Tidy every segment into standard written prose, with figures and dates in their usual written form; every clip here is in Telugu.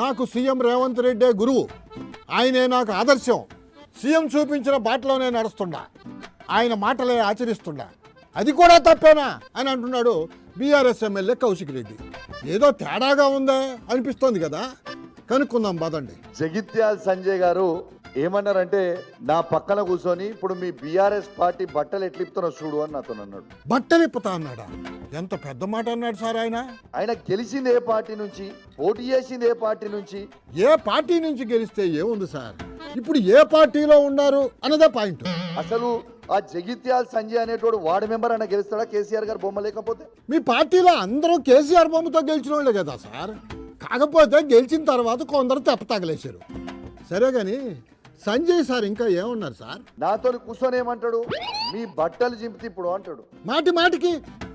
నాకు సీఎం రేవంత్ రెడ్డే గురువు, ఆయనే నాకు ఆదర్శం. సీఎం చూపించిన బాటలోనే నడుస్తుండా, ఆయన మాటలే ఆచరిస్తుండా. అది కూడా తప్పేనా అని అంటున్నాడు బీఆర్ఎస్ ఎమ్మెల్యే కౌశిక్ రెడ్డి. ఏదో తేడాగా ఉందా అనిపిస్తోంది కదా, కనుక్కుందాం పదండి. జగిత్యాల సంజయ్ గారు ఏమన్నారంటే, నా పక్కన కూర్చొని ఇప్పుడు మీ బీఆర్ఎస్ పార్టీ బట్టలు ఎట్లిపుతున్నా చూడు అని నాతో అన్నాడు. బట్టలు ఇప్పుతా అన్నాడా? ఎంత పెద్ద మాట అన్నాడు సార్ ఆయన. ఆయన గెలిచింది ఏ పార్టీ నుంచి, పోటీ చేసింది ఏ పార్టీ నుంచి? ఏ పార్టీ నుంచి గెలిస్తే ఏముంది సార్, ఇప్పుడు ఏ పార్టీలో ఉన్నారు అన్నదే పాయింట్. అసలు ఆ జగిత్యాల సంజయ్ అనేటోడు వార్డు మెంబర్ అన్న గెలుస్తాడా కేసీఆర్ గారు బొమ్మ లేకపోతే? మీ పార్టీలో అందరూ కేసీఆర్ బొమ్మతో గెలిచిన వాళ్ళే కదా సార్. కాకపోతే గెలిచిన తర్వాత కొందరు తెప్పతగలేశారు. సరే కానీ సంజయ్ సార్ ఇంకా ఏమన్నారు సార్? నాతో కూర్చొని ఏమంటాడు, మీ బట్టలు చింపితే ఇప్పుడు అంటాడు. మాటి మాటికి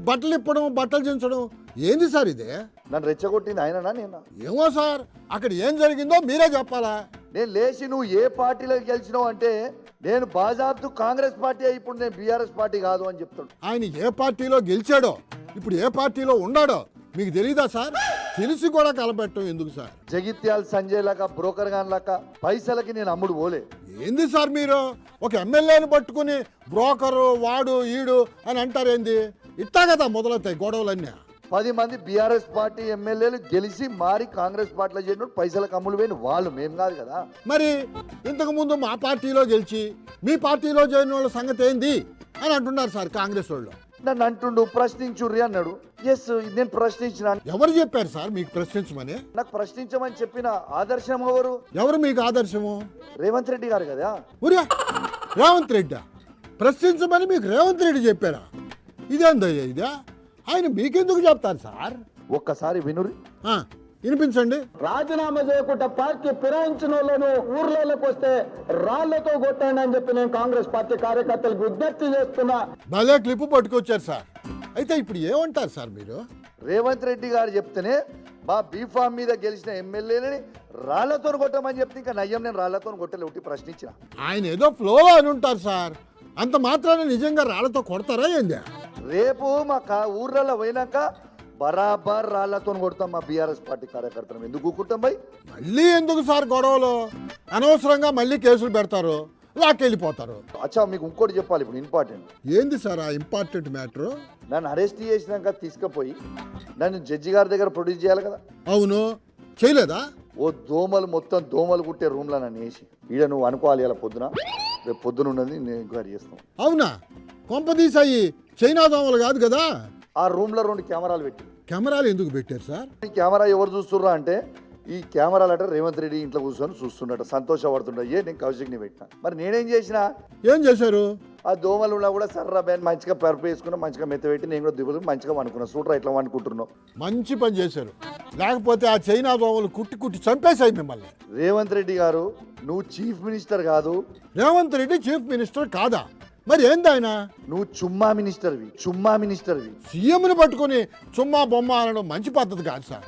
బట్టలు ఇప్పడం, బట్టలు చించడం ఏంది సార్ ఇదే? నన్ను రెచ్చగొట్టింది ఆయననా నేనా? ఏమో సార్, అక్కడ ఏం జరిగిందో మీరే చెప్పాలా. నేను లేచి నువ్వు ఏ పార్టీలో గెలిచినావు అంటే, నేను బాజాబ్తు కాంగ్రెస్ పార్టీ ఇప్పుడు నేను బీఆర్ఎస్ పార్టీ కాదు అని చెప్తాడు. ఆయన ఏ పార్టీలో గెలిచాడో, ఇప్పుడు ఏ పార్టీలో ఉన్నాడో మీకు తెలీదా సార్? తెలిసి కూడా కలపెట్టం ఎందుకు సార్? జగిత్యాల సంజయ్ లాగా బ్రోకర్ గాన్ లాగా పైసలకి నేను అమ్ముడు పోలే. ఏంది సార్ మీరు ఒక ఎమ్మెల్యేని పట్టుకుని బ్రోకరు వాడు ఈడు అని అంటారేంది? ఇట్టా కదా మొదలవుతాయి గొడవలన్నీ. 10 మంది బీఆర్ఎస్ పార్టీ ఎమ్మెల్యేలు గెలిచి మారి కాంగ్రెస్ పార్టీలో చేరిన పైసలకు అమ్ముడు పోయిన వాళ్ళు, మేము కాదు కదా. మరి ఇంతకు ముందు మా పార్టీలో గెలిచి మీ పార్టీలో చేరిన వాళ్ళ సంగతి ఏంది అని అంటున్నారు సార్ కాంగ్రెస్ వాళ్ళు. నన్ను అంటుండు ప్రశ్నించుర్రి అన్నాడు. ఎస్, నేను ప్రశ్నించిన. ఎవరు చెప్పారు సార్ మీకు ప్రశ్నించమని? నాకు ప్రశ్నించమని చెప్పిన ఆదర్శం ఎవరు? ఎవరు మీకు ఆదర్శము? రేవంత్ రెడ్డి గారు కదా. ఉరియా, రేవంత్ రెడ్డి ప్రశ్నించమని మీకు రేవంత్ రెడ్డి చెప్పారా? ఇదేందయ్యా ఇదే? ఆయన మీకెందుకు చెప్తారు సార్? ఒక్కసారి వినురి, వినిపించండి. రాజీనామా చేయకుండా పార్టీ ఫిరాయించిన వాళ్ళను ఊర్లలోకి వస్తే రాళ్లతో కొట్టండి అని చెప్పి నేను కాంగ్రెస్ పార్టీ కార్యకర్తలకు విజ్ఞప్తి చేస్తున్నా. భలే క్లిప్ పట్టుకొచ్చారు సార్. అయితే ఇప్పుడు ఏమంటారు సార్ మీరు? రేవంత్ రెడ్డి గారు చెప్తేనే మా బీఫామ్ మీద గెలిచిన ఎమ్మెల్యేలని రాళ్లతో కొట్టమని చెప్తే ఇంకా నయ్యం, నేను రాళ్లతో కొట్టలే, ఒకటి ప్రశ్నించిన. ఆయన ఏదో ఫ్లోలో అని ఉంటారు సార్, అంత మాత్రాన్ని నిజంగా రాళ్లతో కొడతారా ఏంది? రేపు మా ఊర్లలో పోయినాక బరాబర్ రాళ్లతో కొడతాం మా బీఆర్ఎస్ పార్టీ కార్యకర్తలు. ఎందుకు కూకుంటాం భయ్? మళ్ళీ ఎందుకు సార్ గొడవలు? అనవసరంగా మళ్ళీ కేసులు పెడతారు, లాక్కెళ్ళిపోతారు. అచ్చా, మీకు ఇంకోటి చెప్పాలి ఇప్పుడు, ఇంపార్టెంట్. ఏంది సార్ ఆ ఇంపార్టెంట్ మ్యాటర్? నన్ను అరెస్ట్ చేసినాక తీసుకుపోయి నన్ను జడ్జి గారి దగ్గర ప్రొడ్యూస్ చేయాలి కదా. అవును, చేయలేదా? ఓ దోమలు, మొత్తం దోమలు కుట్టే రూమ్లో నన్ను వేసి, ఈడ నువ్వు అనుకోవాలి ఇలా పొద్దున, రేపు పొద్దున ఉన్నది నేను ఎంక్వైరీ చేస్తాం. అవునా? కొంపదీసాయి చైనా దోమలు కాదు కదా? ఆ రూమ్లో 2 కెమెరాలు పెట్టి. కెమెరాలు ఎందుకు పెట్టారు సార్? ఈ కెమెరా ఎవరు చూస్తుర్రా అంటే, ఈ కెమెరాలు అంటే రేవంత్ రెడ్డి ఇంట్లో కూర్చొని చూస్తుండట, సంతోషపడుతుండ. నేను కౌశిక్ని పెట్టినా, మరి నేనేం చేసినా? ఏం చేశారు? ఆ దోమలు ఉన్నా కూడా సర్రా బ్యాన్ మంచిగా పరుపు వేసుకున్నా, మంచిగా మెత్త పెట్టి నేను కూడా దిగులు మంచిగా అనుకున్నా. సూట్రా ఇట్లా అనుకుంటున్నావు. మంచి పని చేశారు, లేకపోతే ఆ చైనా దోమలు కుట్టి కుట్టి చంపేశాయి మిమ్మల్ని. రేవంత్ రెడ్డి గారు, నువ్వు చీఫ్ మినిస్టర్ కాదు. రేవంత్ రెడ్డి చీఫ్ మినిస్టర్ కాదా? మరి ఏంది ఆయన? నువ్వు చుమ్మా మినిస్టర్వి, చుమ్మా మినిస్టర్వి. సీఎంని పట్టుకుని చుమ్మా బొమ్మ అనడం మంచి పద్ధతి కాదు సార్.